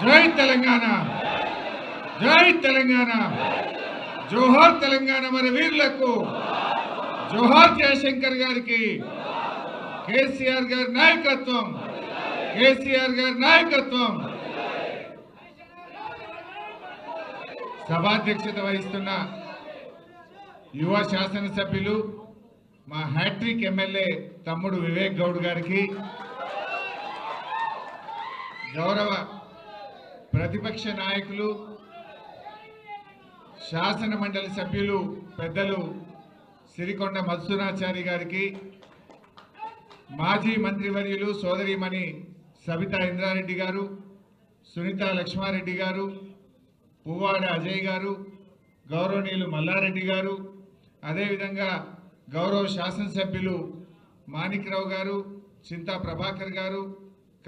జై తెలంగాణ, జై తెలంగాణ, జోహార్ తెలంగాణ మరి వీరులకు, జోహార్ జయశంకర్ గారికి, కేసీఆర్ గారి నాయకత్వం, కేసీఆర్ గారి నాయకత్వం. సభాధ్యక్షత వహిస్తున్న యువ శాసనసభ్యులు మా హ్యాట్రిక్ ఎమ్మెల్యే తమ్ముడు వివేక్ గౌడ్ గారికి, గౌరవ ప్రతిపక్ష నాయకులు శాసన మండలి సభ్యులు పెద్దలు సిరికొండ మధుసూనాచారి గారికి, మాజీ మంత్రివర్యులు సోదరిమణి సబితా ఇంద్రారెడ్డి గారు, సునీత లక్ష్మారెడ్డి గారు, పువ్వాడ అజయ్ గారు, గౌరవనీయులు మల్లారెడ్డి గారు, అదేవిధంగా గౌరవ శాసనసభ్యులు మాణిక్రావు గారు, చింతా ప్రభాకర్ గారు,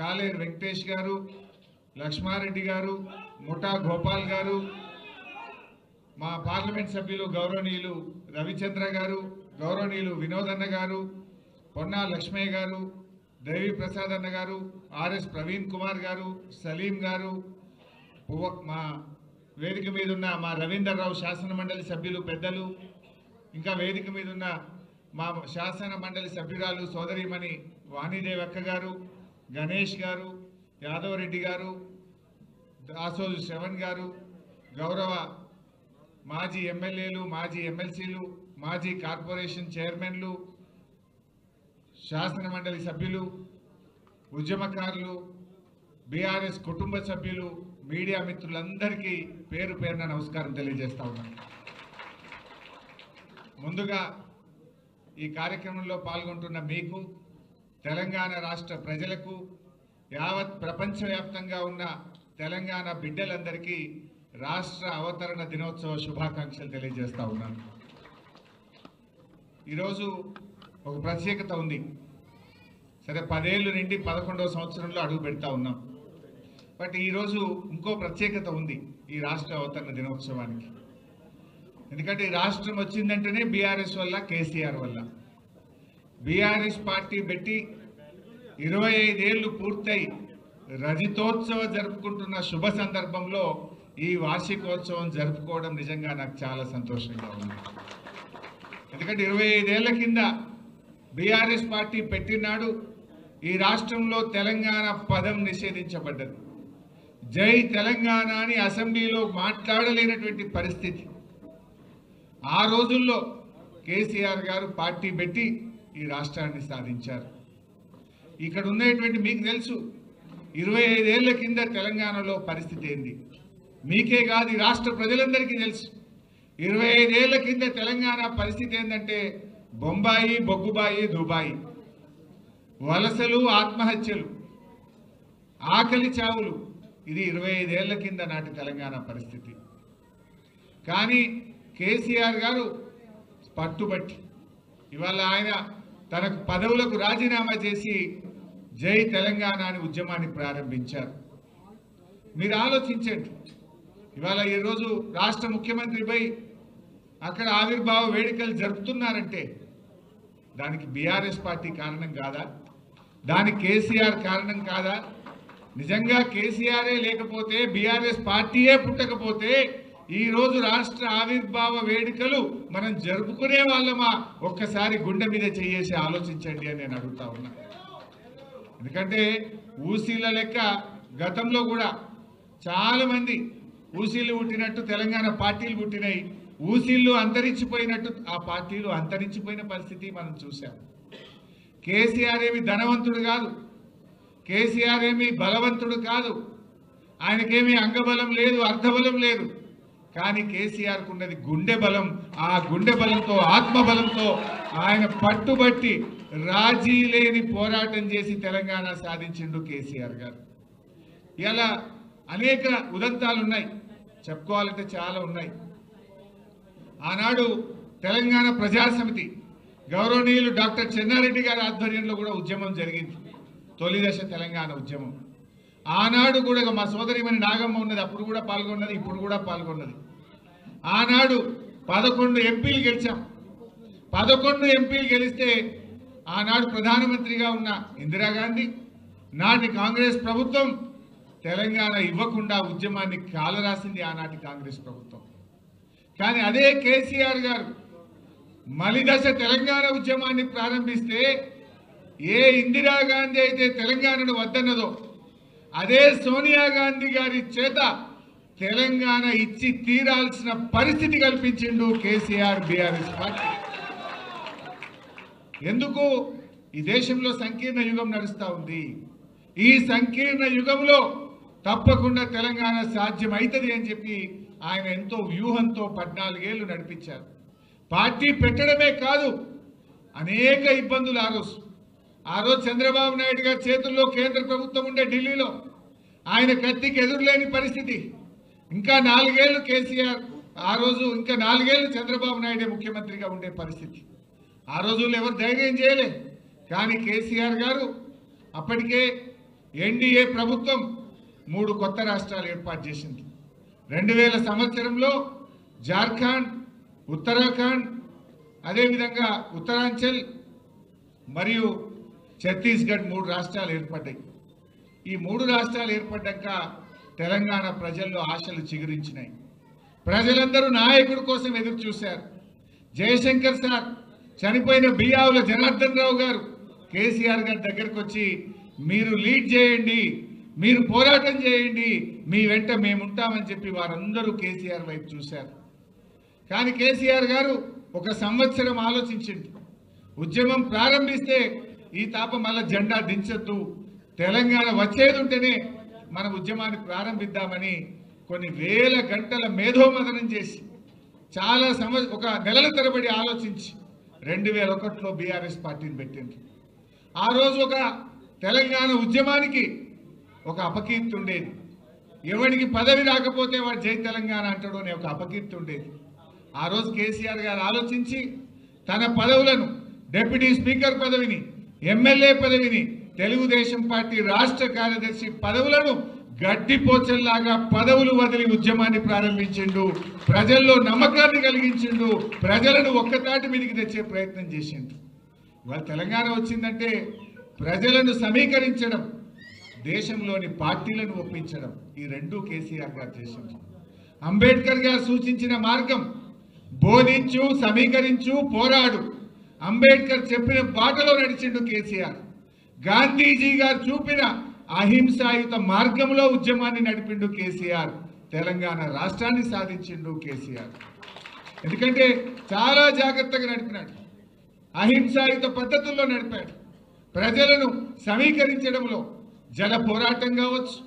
కాలేరు వెంకటేష్ గారు, లక్ష్మారెడ్డి గారు, ముఠా గోపాల్ గారు, మా పార్లమెంట్ సభ్యులు గౌరవనీయులు రవిచంద్ర గారు, గౌరవనీయులు వినోదన్న గారు, పొన్నా లక్ష్మయ్య గారు, దేవి ప్రసాద్ అన్న గారు, ఆర్ఎస్ ప్రవీణ్ కుమార్ గారు, సలీం గారు, మా వేదిక మీద ఉన్న మా రవీందర్ రావు శాసన మండలి సభ్యులు పెద్దలు, ఇంకా వేదిక మీద ఉన్న మా శాసన మండలి సభ్యురాలు సోదరిమణి వాణిదేవి అక్క గారు, గణేష్ గారు, యాదవ్ రెడ్డి గారు, దాసోజు శ్రవణ్ గారు, గౌరవ మాజీ ఎమ్మెల్యేలు, మాజీ ఎమ్మెల్సీలు, మాజీ కార్పొరేషన్ చైర్మన్లు, శాసన మండలి సభ్యులు, ఉద్యమకారులు, బీఆర్ఎస్ కుటుంబ సభ్యులు, మీడియా మిత్రులందరికీ పేరు పేరున నమస్కారం తెలియజేస్తా ఉన్నాను. ముందుగా ఈ కార్యక్రమంలో పాల్గొంటున్న మీకు, తెలంగాణ రాష్ట్ర ప్రజలకు, యావత్ ప్రపంచవ్యాప్తంగా ఉన్న తెలంగాణ బిడ్డలందరికీ రాష్ట్ర అవతరణ దినోత్సవ శుభాకాంక్షలు తెలియజేస్తా ఉన్నాను. ఈరోజు ఒక ప్రత్యేకత ఉంది. సరే 10 ఏళ్ళు నిండి 11వ సంవత్సరంలో అడుగు పెడతా ఉన్నాం. బట్ ఈరోజు ఇంకో ప్రత్యేకత ఉంది ఈ రాష్ట్ర అవతరణ దినోత్సవానికి. ఎందుకంటే ఈ రాష్ట్రం వచ్చిందంటేనే బీఆర్ఎస్ వల్ల, కేసీఆర్ వల్ల. బీఆర్ఎస్ పార్టీ పెట్టి 25 ఏళ్ళు పూర్తయి రజతోత్సవ జరుపుకుంటున్న శుభ సందర్భంలో ఈ వార్షికోత్సవం జరుపుకోవడం నిజంగా నాకు చాలా సంతోషంగా ఉంది. ఎందుకంటే 25 ఏళ్ల కింద బీఆర్ఎస్ పార్టీ పెట్టినాడు ఈ రాష్ట్రంలో తెలంగాణ పదం నిషేధించబడ్డది. జై తెలంగాణ అని అసెంబ్లీలో మాట్లాడలేనటువంటి పరిస్థితి. ఆ రోజుల్లో కేసీఆర్ గారు పార్టీ పెట్టి ఈ రాష్ట్రాన్ని సాధించారు. ఇక్కడ ఉన్నటువంటి మీకు తెలుసు 25 ఏళ్ల కింద తెలంగాణలో పరిస్థితి ఏంది. మీకే కాదు ఈ రాష్ట్ర ప్రజలందరికీ తెలుసు. 25 ఏళ్ల కింద తెలంగాణ పరిస్థితి ఏంటంటే బొంబాయి, బొగ్గుబాయి, దుబాయి, వలసలు, ఆత్మహత్యలు, ఆకలి చావులు. ఇది 25 ఏళ్ల కింద నాటి తెలంగాణ పరిస్థితి. కానీ కేసీఆర్ గారు పట్టుబట్టి ఇవాళ ఆయన తనకు పదవులకు రాజీనామా చేసి జై తెలంగాణ అని ఉద్యమాన్ని ప్రారంభించారు. మీరు ఆలోచించండి, ఇవాళ ఈరోజు రాష్ట్ర ముఖ్యమంత్రిపై అక్కడ ఆవిర్భావ వేడుకలు జరుపుతున్నారంటే దానికి బీఆర్ఎస్ పార్టీ కారణం కాదా? దానికి కేసీఆర్ కారణం కాదా? నిజంగా కేసీఆరే లేకపోతే, బీఆర్ఎస్ పార్టీయే పుట్టకపోతే ఈరోజు రాష్ట్ర ఆవిర్భావ వేడుకలు మనం జరుపుకునే వాళ్ళమా? ఒక్కసారి గుండె మీద చేసి ఆలోచించండి అని నేను అడుగుతా ఉన్నా. ఎందుకంటే ఊసీల లెక్క గతంలో కూడా చాలా మంది ఊసీలు పుట్టినట్టు తెలంగాణ పార్టీలు పుట్టినాయి. ఊసీళ్ళు అంతరించిపోయినట్టు ఆ పార్టీలు అంతరించిపోయిన పరిస్థితి మనం చూసాం. కేసీఆర్ ఏమి ధనవంతుడు కాదు, కేసీఆర్ ఏమి బలవంతుడు కాదు, ఆయనకేమీ అంగబలం లేదు, అర్ధబలం లేదు. కానీ కేసీఆర్కు ఉన్నది గుండె బలం. ఆ గుండె బలంతో, ఆత్మబలంతో ఆయన పట్టుబట్టి రాజీ లేని పోరాటం చేసి తెలంగాణ సాధించిండు కేసీఆర్ గారు. ఇలా అనేక ఉదంతాలు ఉన్నాయి, చెప్పుకోవాలంటే చాలా ఉన్నాయి. ఆనాడు తెలంగాణ ప్రజాసమితి గౌరవనీయులు డాక్టర్ చెన్నారెడ్డి గారి ఆధ్వర్యంలో కూడా ఉద్యమం జరిగింది, తొలిదశ తెలంగాణ ఉద్యమం. ఆనాడు కూడా మా సోదరిమణి నాగమ్మ ఉన్నది, అప్పుడు కూడా పాల్గొన్నది, ఇప్పుడు కూడా పాల్గొన్నది. ఆనాడు 11 ఎంపీలు గెలిచాం. 11 ఎంపీలు గెలిస్తే ఆనాడు ప్రధానమంత్రిగా ఉన్న ఇందిరాగాంధీ, నాటి కాంగ్రెస్ ప్రభుత్వం తెలంగాణ ఇవ్వకుండా ఉద్యమాన్ని కాలరాసింది ఆనాటి కాంగ్రెస్ ప్రభుత్వం. కానీ అదే కేసీఆర్ గారు మలిదశ తెలంగాణ ఉద్యమాన్ని ప్రారంభిస్తే ఏ ఇందిరాగాంధీ అయితే తెలంగాణను వద్దన్నదో అదే సోనియా గాంధీ గారి చేత తెలంగాణ ఇచ్చి తీరాల్సిన పరిస్థితి కల్పించిండు కేసీఆర్ బీఆర్ఎస్ పార్టీ. ఎందుకు? ఈ దేశంలో సంకీర్ణ యుగం నడుస్తూ ఉంది. ఈ సంకీర్ణ యుగంలో తప్పకుండా తెలంగాణ సాధ్యం అవుతుంది అని చెప్పి ఆయన ఎంతో వ్యూహంతో 14 ఏళ్లు నడిపించారు. పార్టీ పెట్టడమే కాదు, అనేక ఇబ్బందులు ఆ రోజు చంద్రబాబు నాయుడు గారి చేతుల్లో కేంద్ర ప్రభుత్వం ఉండే ఢిల్లీలో ఆయన కత్తికి ఎదురులేని పరిస్థితి. ఇంకా 4 ఏళ్లు కేసీఆర్, ఆ రోజు ఇంకా 4 ఏళ్లు చంద్రబాబు నాయుడే ముఖ్యమంత్రిగా ఉండే పరిస్థితి. ఆ రోజుల్లో ఎవరు ధైర్యం చేయలే. కానీ కేసీఆర్ గారు అప్పటికే ఎన్డీఏ ప్రభుత్వం 3 కొత్త రాష్ట్రాలు ఏర్పాటు చేసింది. 2000 సంవత్సరంలో జార్ఖండ్, ఉత్తరాఖండ్, అదేవిధంగా ఉత్తరాంచల్ మరియు ఛత్తీస్గఢ్ 3 రాష్ట్రాలు ఏర్పడ్డాయి. ఈ 3 రాష్ట్రాలు ఏర్పడ్డాక తెలంగాణ ప్రజల్లో ఆశలు చిగురించినాయి. ప్రజలందరూ నాయకుడి కోసం ఎదురు చూశారు. జయశంకర్ సార్, చనిపోయిన బియ్యావుల జనార్దన్ రావు గారు కేసీఆర్ గారి దగ్గరకు వచ్చి మీరు లీడ్ చేయండి, మీరు పోరాటం చేయండి, మీ వెంట మేముంటామని చెప్పి వారందరూ కేసీఆర్ వైపు చూశారు. కానీ కేసీఆర్ గారు 1 సంవత్సరం ఆలోచించింది. ఉద్యమం ప్రారంభిస్తే ఈ తాప మళ్ళా జెండా దించొద్దు, తెలంగాణ వచ్చేది ఉంటేనే మన ఉద్యమాన్ని ప్రారంభిద్దామని కొన్ని వేల గంటల మేధోమథనం చేసి చాలా ఒక నెలల తరబడి ఆలోచించి 2001లో బీఆర్ఎస్ పార్టీని పెట్టింది. ఆ రోజు ఒక తెలంగాణ ఉద్యమానికి ఒక అపకీర్తి ఉండేది. ఎవరికి పదవి రాకపోతే వాడు జై తెలంగాణ అంటాడు అనే ఒక అపకీర్తి ఉండేది. ఆ రోజు కేసీఆర్ గారు ఆలోచించి తన పదవులను, డిప్యూటీ స్పీకర్ పదవిని, ఎమ్మెల్యే పదవిని, తెలుగుదేశం పార్టీ రాష్ట్ర కార్యదర్శి పదవులను గడ్డిపోచల్లాగా పదవులు వదిలి ఉద్యమాన్ని ప్రారంభించిండు. ప్రజల్లో నమ్మకాన్ని కలిగించిండు. ప్రజలను ఒక్కతాటి మీదకి తెచ్చే ప్రయత్నం చేసిండు. ఇవాళ తెలంగాణ వచ్చిందంటే ప్రజలను సమీకరించడం, దేశంలోని పార్టీలను ఒప్పించడం, ఈ 2 కేసీఆర్ గారు చేసిండు. అంబేద్కర్ గారు సూచించిన మార్గం బోధించు, సమీకరించు, పోరాడు. అంబేద్కర్ చెప్పిన బాటలో నడిచిండు కేసీఆర్. గాంధీజీ గారు చూపిన అహింసాయుత మార్గంలో ఉద్యమాన్ని నడిపిండు కేసీఆర్. తెలంగాణ రాష్ట్రాన్ని సాధించిండు కేసీఆర్. ఎందుకంటే చాలా జాగ్రత్తగా నడిపినాడు, అహింసాయుత పద్ధతుల్లో నడిపాడు. ప్రజలను సమీకరించడంలో జల పోరాటం కావచ్చు,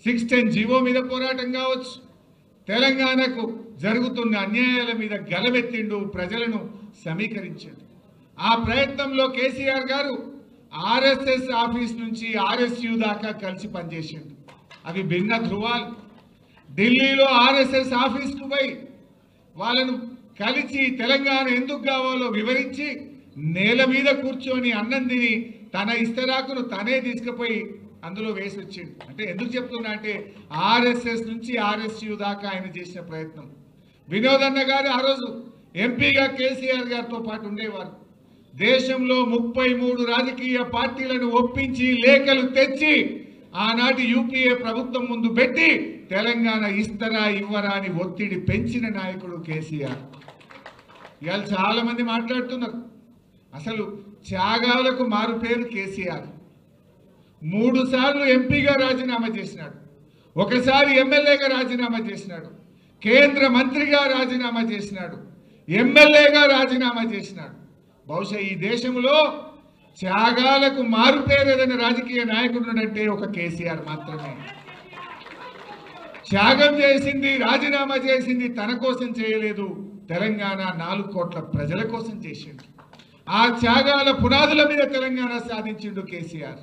610 జీవో మీద పోరాటం కావచ్చు, తెలంగాణకు జరుగుతున్న అన్యాయాల మీద గలమెత్తిండు, ప్రజలను సమీకరించాడు. ఆ ప్రయత్నంలో కేసీఆర్ గారు ఆర్ఎస్ఎస్ ఆఫీస్ నుంచి ఆర్ఎస్యు దాకా కలిసి పనిచేసిండు. అవి భిన్న ధృవాలు. ఢిల్లీలో ఆర్ఎస్ఎస్ ఆఫీస్కు పోయి వాళ్ళను కలిసి తెలంగాణ ఎందుకు కావాలో వివరించి నేల మీద కూర్చొని అన్నం తిని తన ఇస్తరాకును తనే తీసుకుపోయి అందులో వేసి వచ్చిండు. అంటే ఎందుకు చెప్తున్నా అంటే ఆర్ఎస్ఎస్ నుంచి ఆర్ఎస్యు దాకా ఆయన చేసిన ప్రయత్నం. వినోదన్న గారు ఆ రోజు ఎంపీగా కేసీఆర్ గారితో పాటు ఉండేవారు. దేశంలో 33 రాజకీయ పార్టీలను ఒప్పించి లేఖలు తెచ్చి ఆనాటి యూపీఏ ప్రభుత్వం ముందు పెట్టి తెలంగాణ ఇస్తరా ఇవ్వరా అని ఒత్తిడి పెంచిన నాయకుడు కేసీఆర్. ఇవాళ చాలా మంది మాట్లాడుతున్నారు, అసలు త్యాగాలకు మారు పేరు కేసీఆర్. 3 సార్లు ఎంపీగా రాజీనామా చేసినాడు, ఒకసారి ఎమ్మెల్యేగా రాజీనామా చేసినాడు, కేంద్ర మంత్రిగా రాజీనామా చేసినాడు, ఎమ్మెల్యేగా రాజీనామా చేసినాడు. బహుశా ఈ దేశంలో త్యాగాలకు మారు పేరు ఏదైనా రాజకీయ నాయకుడు అంటే ఒక కేసీఆర్ మాత్రమే. త్యాగం చేసింది, రాజీనామా చేసింది తన కోసం చేయలేదు, తెలంగాణ 4 కోట్ల ప్రజల కోసం చేసిండు. ఆ త్యాగాల పునాదుల మీద తెలంగాణ సాధించిండు కేసీఆర్.